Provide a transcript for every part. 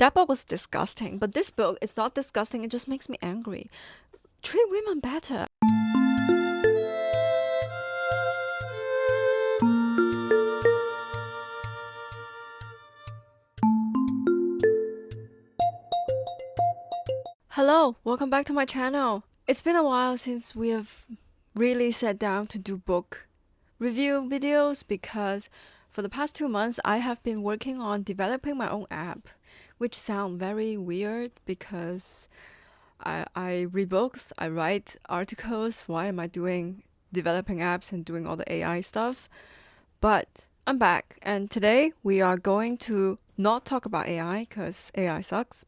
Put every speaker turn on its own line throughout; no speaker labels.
That book was disgusting, but this book is not disgusting, it just makes me angry. Treat women better. Hello, welcome back to my channel. It's been a while since we have really sat down to do book review videos because for the past 2 months I have been working on developing my own app, which sound very weird because I read books, I write articles. Why am I doing developing apps and doing all the AI stuff? But I'm back, and today we are going to not talk about AI because AI sucks.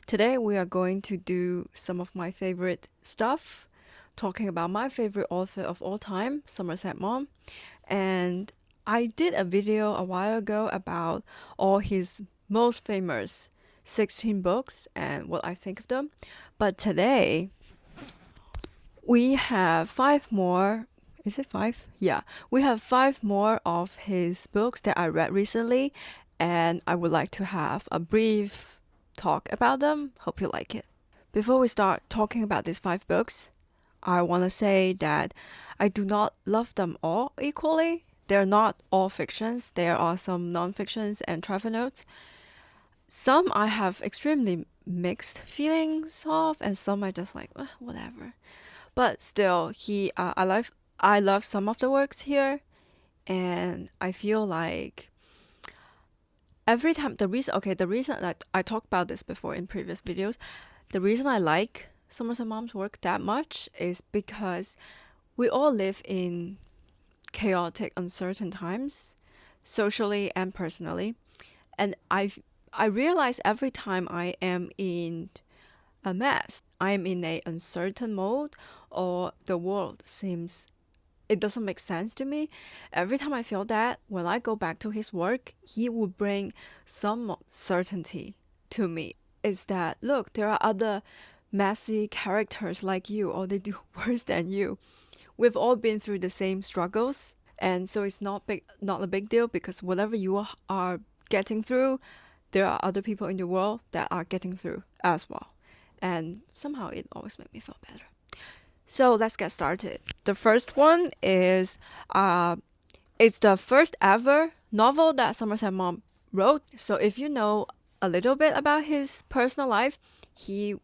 Today we are going to do some of my favorite stuff, talking about my favorite author of all time, Somerset Maugham. And I did a video a while ago about all his most famous 16 books and what I think of them. But today we have five more. Is it five? Yeah. We have five more of his books that I read recently, and I would like to have a brief talk about them. Hope you like it. Before we start talking about these five books, I want to say that I do not love them all equally. They're not all fictions. There are some non-fictions and travel notes. Some I have extremely mixed feelings of, and some I just like, whatever. But still, I love some of the works here, and I feel like every time the reason that I talked about this before in previous videos, the reason I like Somerset Maugham's work that much is because we all live in chaotic, uncertain times, socially and personally, and I realize every time I am in a mess, I am in a uncertain mode, or the world seems it doesn't make sense to me. Every time I feel that, when I go back to his work, he will bring some certainty to me. Is that, look, there are other messy characters like you, or they do worse than you. We've all been through the same struggles, and so it's not a big deal, because whatever you are getting through, there are other people in the world that are getting through as well. And somehow it always makes me feel better. So let's get started. The first one is it's the first ever novel that Somerset Maugham wrote. So if you know a little bit about his personal life, he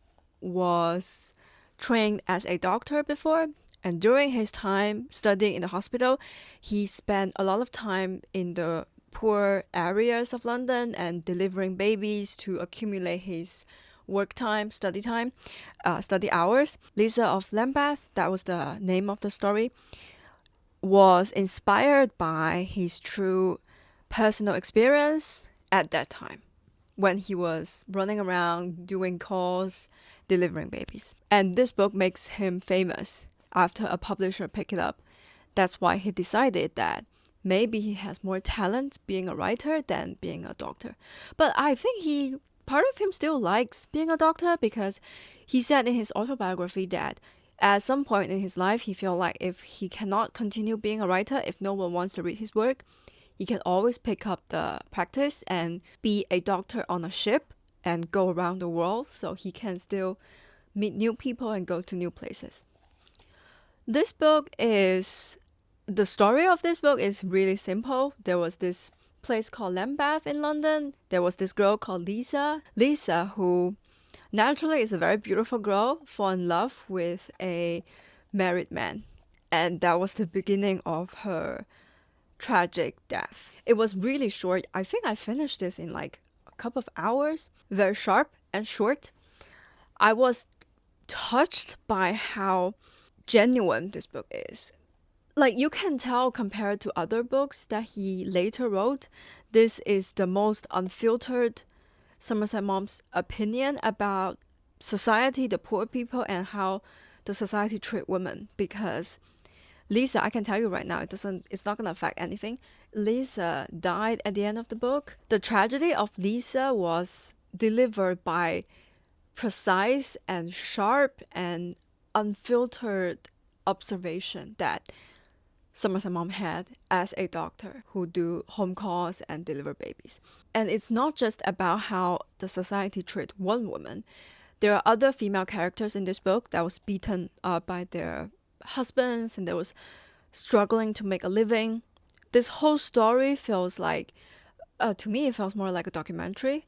was trained as a doctor before, and during his time studying in the hospital, he spent a lot of time in the poor areas of London and delivering babies to accumulate his work time, study hours. Liza of Lambeth, that was the name of the story, was inspired by his true personal experience at that time when he was running around doing calls, delivering babies. And this book makes him famous after a publisher picked it up. That's why he decided that maybe he has more talent being a writer than being a doctor. But I think part of him still likes being a doctor, because he said in his autobiography that at some point in his life he felt like if he cannot continue being a writer, if no one wants to read his work, he can always pick up the practice and be a doctor on a ship and go around the world, so he can still meet new people and go to new places. The story of this book is really simple. There was this place called Lambeth in London. There was this girl called Lisa, who naturally is a very beautiful girl, fall in love with a married man. And that was the beginning of her tragic death. It was really short. I think I finished this in like a couple of hours. Very sharp and short. I was touched by how genuine this book is. Like, you can tell compared to other books that he later wrote, this is the most unfiltered Somerset Maugham's opinion about society, the poor people, and how the society treat women. Because Lisa, I can tell you right now, it's not gonna affect anything. Lisa died at the end of the book. The tragedy of Lisa was delivered by precise and sharp and unfiltered observation that Somerset Maugham had as a doctor who do home calls and deliver babies. And it's not just about how the society treat one woman. There are other female characters in this book that was beaten up by their husbands and they was struggling to make a living. This whole story feels like, to me, it feels more like a documentary.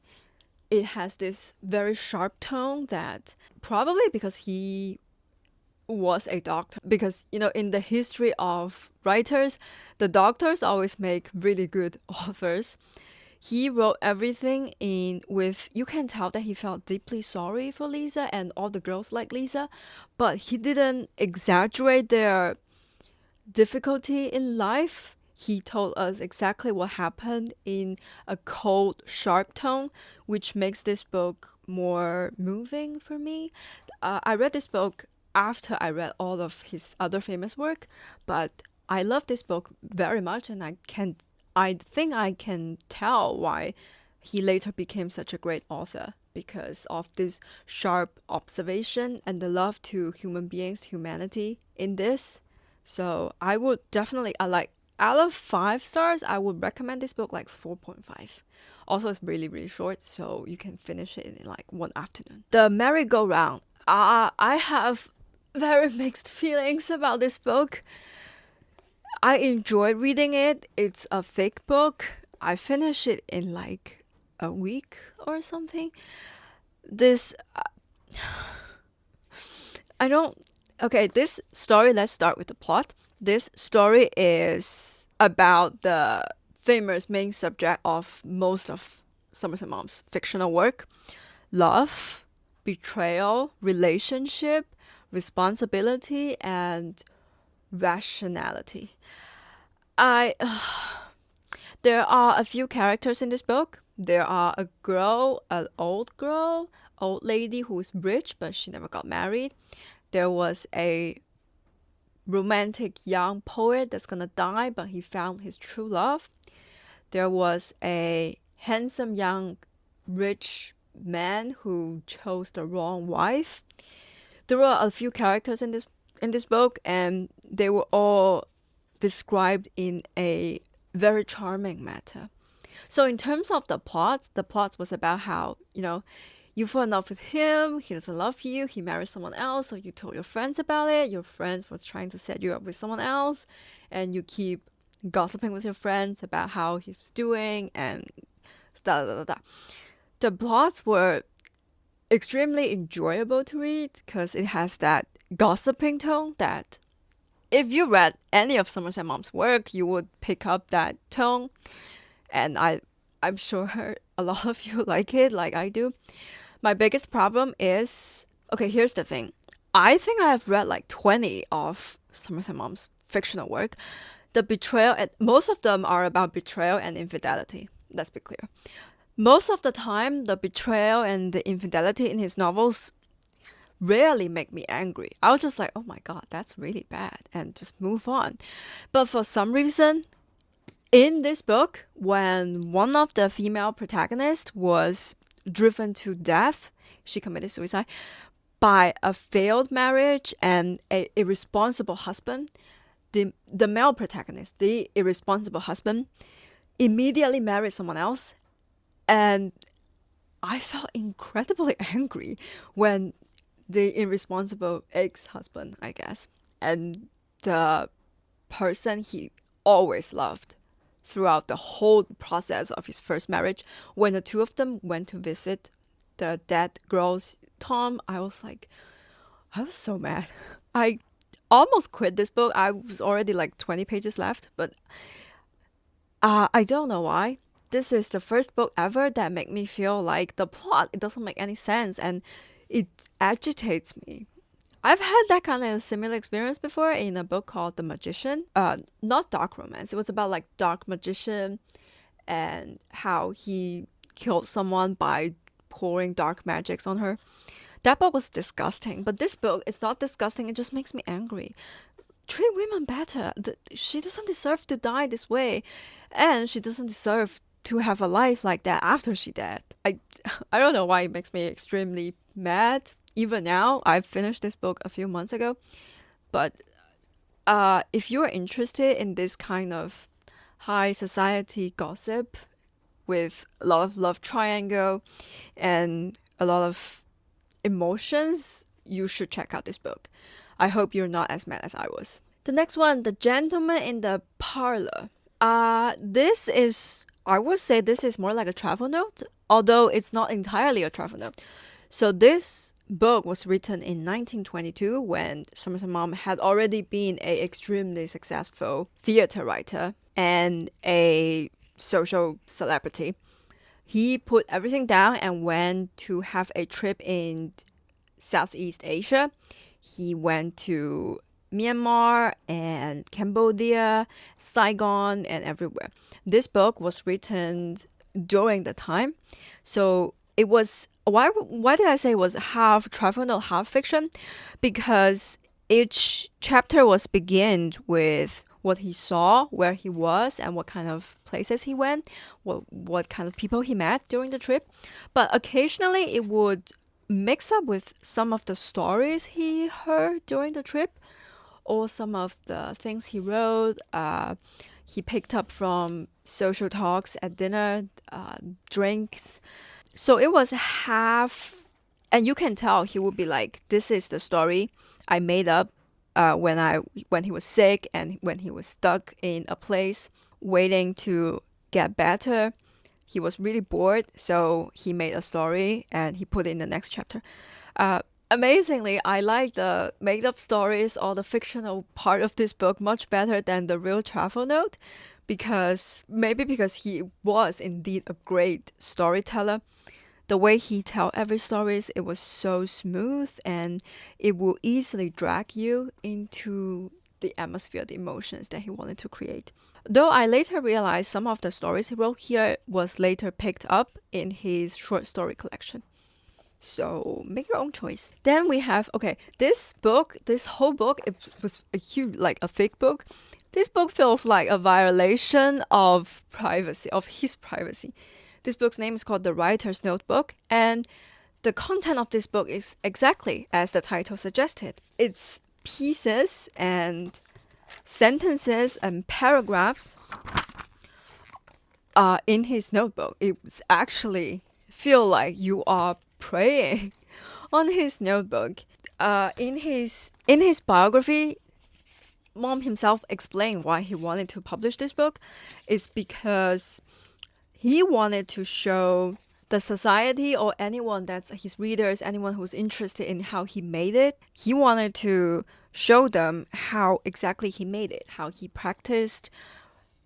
It has this very sharp tone that probably because he was a doctor, because in the history of writers, the doctors always make really good authors. He wrote everything in with, you can tell that he felt deeply sorry for Lisa and all the girls like Lisa, but he didn't exaggerate their difficulty in life. He told us exactly what happened in a cold, sharp tone, which makes this book more moving for me. I read this book after I read all of his other famous work, but I love this book very much, and I think I can tell why he later became such a great author, because of this sharp observation and the love to human beings, humanity in this. So I would definitely, out of 5 stars, I would recommend this book like 4.5. Also, it's really, really short, so you can finish it in like one afternoon. The Merry-Go-Round. I have very mixed feelings about this book. I enjoyed reading it. It's a thick book. I finished it in like a week or something. This, I don't. Okay, this story, let's start with the plot. This story is about the famous main subject of most of Somerset Maugham's fictional work: love, betrayal, relationship, responsibility, and rationality. I There are a few characters in this book. There are a girl, old lady who's rich, but she never got married. There was a romantic young poet that's gonna die, but he found his true love. There was a handsome young rich man who chose the wrong wife. There were a few characters in this book, and they were all described in a very charming manner. So in terms of the plot was about how, you fall in love with him, he doesn't love you, he marries someone else, so you told your friends about it, your friends was trying to set you up with someone else, and you keep gossiping with your friends about how he's doing, and da da da da. The plots were extremely enjoyable to read because it has that gossiping tone that if you read any of Somerset Maugham's work, you would pick up that tone. And I'm sure a lot of you like it, like I do. My biggest problem is, okay, here's the thing. I think I have read like 20 of Somerset Maugham's fictional work. The betrayal, most of them are about betrayal and infidelity. Let's be clear. Most of the time, the betrayal and the infidelity in his novels rarely make me angry. I was just like, oh my god, that's really bad, and just move on. But for some reason, in this book, when one of the female protagonists was driven to death, she committed suicide by a failed marriage and a irresponsible husband. The male protagonist, the irresponsible husband, immediately married someone else, and I felt incredibly angry when the irresponsible ex-husband, I guess, and the person he always loved throughout the whole process of his first marriage, when the two of them went to visit the dead girl's tomb, I was so mad. I almost quit this book. I was already like 20 pages left, but I don't know why. This is the first book ever that made me feel like the plot, it doesn't make any sense, and it agitates me. I've had that kind of similar experience before in a book called The Magician. Not dark romance. It was about like dark magician and how he killed someone by pouring dark magics on her. That book was disgusting, but this book is not disgusting. It just makes me angry. Treat women better. She doesn't deserve to die this way, and she doesn't deserve to have a life like that after she died. I don't know why it makes me extremely mad. Even now, I finished this book a few months ago, but if you're interested in this kind of high society gossip, with a lot of love triangle and a lot of emotions, you should check out this book. I hope you're not as mad as I was. The next one, The Gentleman in the Parlour. This is, I would say this is more like a travel note, although it's not entirely a travel note. So this book was written in 1922 when Somerset Maugham had already been an extremely successful theater writer and a social celebrity. He put everything down and went to have a trip in Southeast Asia. He went to Myanmar and Cambodia, Saigon, and everywhere. This book was written during the time. So it was, why did I say it was half travel note, half fiction? Because each chapter was beginning with what he saw, where he was, and what kind of places he went, what kind of people he met during the trip. But occasionally it would mix up with some of the stories he heard during the trip or some of the things he wrote. He picked up from social talks at dinner, drinks. So it was half, and you can tell he would be like, this is the story I made up when he was sick and when he was stuck in a place waiting to get better. He was really bored, so he made a story and he put it in the next chapter. Amazingly, I like the made-up stories or the fictional part of this book much better than the real travel note, because he was indeed a great storyteller. The way he tell every stories, it was so smooth and it will easily drag you into the atmosphere, the emotions that he wanted to create. Though I later realized some of the stories he wrote here was later picked up in his short story collection. So make your own choice. Then we have, this whole book, it was a huge, like a fake book. This book feels like a violation of privacy, of his privacy. This book's name is called The Writer's Notebook, and the content of this book is exactly as the title suggested. It's pieces and sentences and paragraphs in his notebook. It's actually feel like you are praying on his notebook. In his biography, Maugham himself explained why he wanted to publish this book. It's because he wanted to show the society or anyone that's his readers, anyone who's interested in how he made it, he wanted to show them how exactly he made it, how he practiced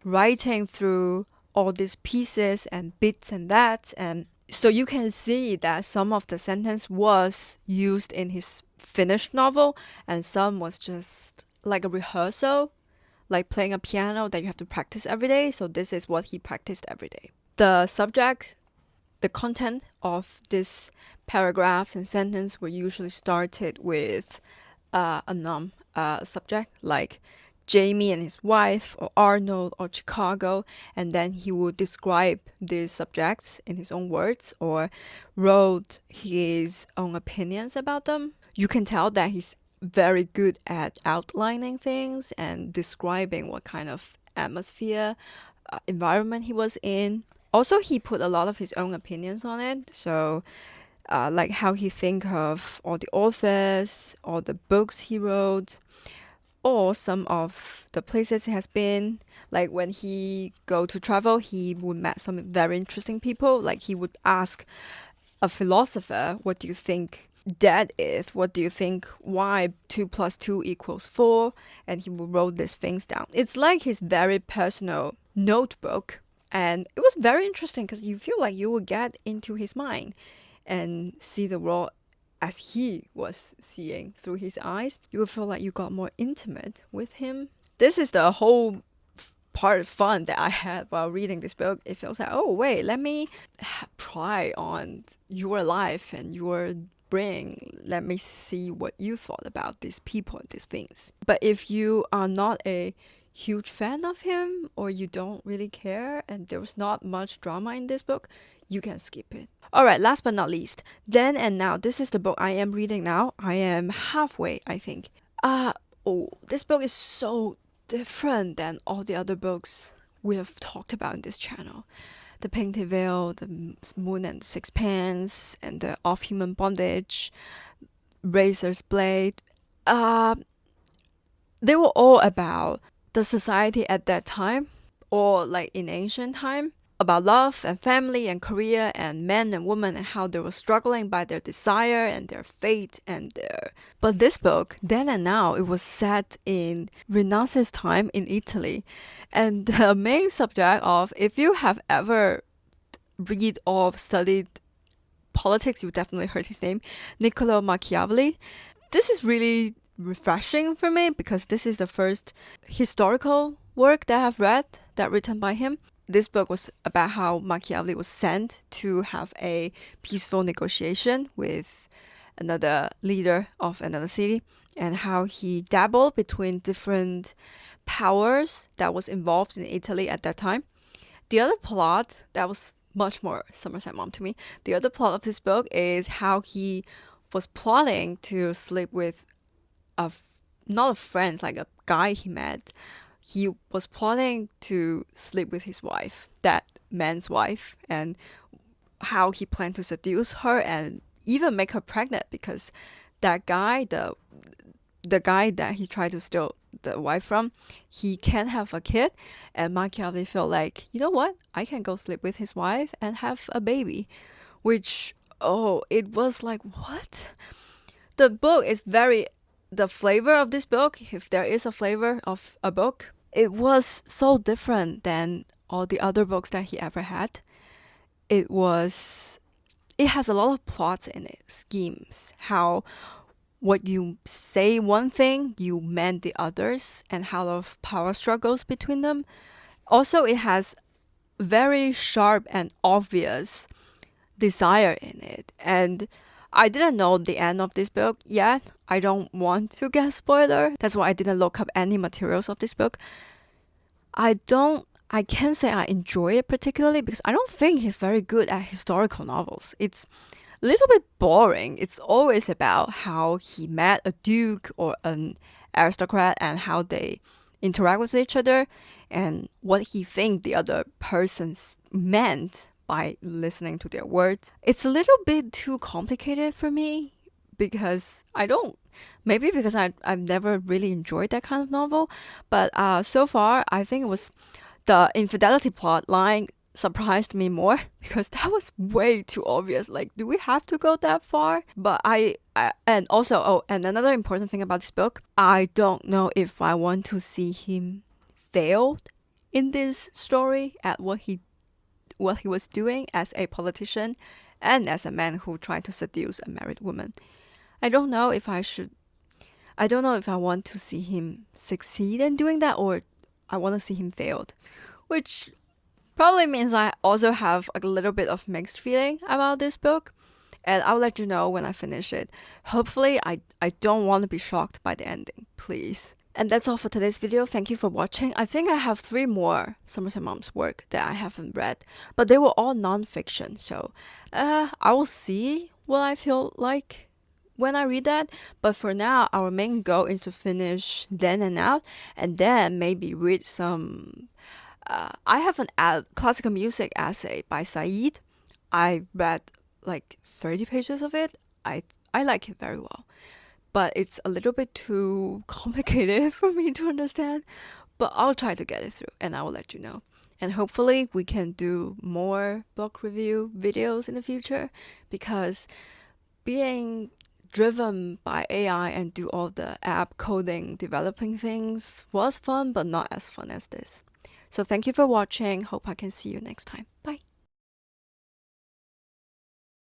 writing through all these pieces and bits and that. And so you can see that some of the sentence was used in his finished novel and some was just like a rehearsal, like playing a piano that you have to practice every day. So this is what he practiced every day. The subject, the content of this paragraphs and sentence were usually started with a noun subject like Jamie and his wife, or Arnold, or Chicago, and then he would describe these subjects in his own words or wrote his own opinions about them. You can tell that he's very good at outlining things and describing what kind of atmosphere, environment he was in. Also, he put a lot of his own opinions on it. So, like how he think of all the authors, all the books he wrote, or some of the places he has been. Like when he go to travel, he would meet some very interesting people. Like he would ask a philosopher, what do you think that is? What do you think why 2 + 2 = 4? And he would write these things down. It's like his very personal notebook. And it was very interesting because you feel like you would get into his mind and see the world as he was seeing through his eyes. You would feel like you got more intimate with him. This is the whole part of fun that I had while reading this book. It feels like, oh wait, let me pry on your life and your brain. Let me see what you thought about these people and these things. But if you are not a huge fan of him or you don't really care and there was not much drama in this book, you can skip it. Alright, last but not least, Then and Now. This is the book I am reading now. I am halfway, I think. This book is so different than all the other books we have talked about in this channel. The Painted Veil, The Moon and Sixpence, and the Of Human Bondage, Razor's Blade. They were all about the society at that time, or like in ancient time, about love and family and career and men and women and how they were struggling by their desire and their fate and their. But this book, Then and Now, it was set in Renaissance time in Italy, and the main subject of, if you have ever read or studied politics, you definitely heard his name, Niccolo Machiavelli. This is really refreshing for me because this is the first historical work that I've read that written by him. This book was about how Machiavelli was sent to have a peaceful negotiation with another leader of another city, and how he dabbled between different powers that was involved in Italy at that time. The other plot that was much more Somerset Maugham to me. The other plot of this book is how he was plotting to sleep with not a friend, like a guy he met. He was plotting to sleep with his wife, that man's wife, and how he planned to seduce her and even make her pregnant, because that guy, the guy that he tried to steal the wife from, he can't have a kid, and Machiavelli felt like, you know what, I can go sleep with his wife and have a baby, which, oh, it was like, what? The book is the flavor of this book, if there is a flavor of a book, it was so different than all the other books that he ever had. It has a lot of plots in it, schemes, how what you say one thing, you meant the others, and how a lot of power struggles between them. Also, it has very sharp and obvious desire in it. And I didn't know the end of this book yet. I don't want to get spoiler. That's why I didn't look up any materials of this book. I can't say I enjoy it particularly because I don't think he's very good at historical novels. It's a little bit boring. It's always about how he met a duke or an aristocrat and how they interact with each other and what he thinks the other person's meant by listening to their words. It's a little bit too complicated for me because maybe because I've never really enjoyed that kind of novel. But so far, I think it was the infidelity plot line surprised me more because that was way too obvious. Like, do we have to go that far? But and also, and another important thing about this book, I don't know if I want to see him failed in this story at what he was doing as a politician and as a man who tried to seduce a married woman. I don't know if I want to see him succeed in doing that, or I want to see him failed, which probably means I also have a little bit of mixed feeling about this book, and I'll let you know when I finish it. Hopefully, I don't want to be shocked by the ending, please. And that's all for today's video. Thank you for watching. I think I have 3 more Somerset Maugham's work that I haven't read, but they were all non-fiction, so I will see what I feel like when I read that. But for now, our main goal is to finish Then and Now, and then maybe read some. I have an classical music essay by Said. I read like 30 pages of it. I like it very well, but it's a little bit too complicated for me to understand. But I'll try to get it through, and I will let you know. And hopefully we can do more book review videos in the future, because being driven by AI and do all the app coding, developing things was fun, but not as fun as this. So thank you for watching. Hope I can see you next time. Bye.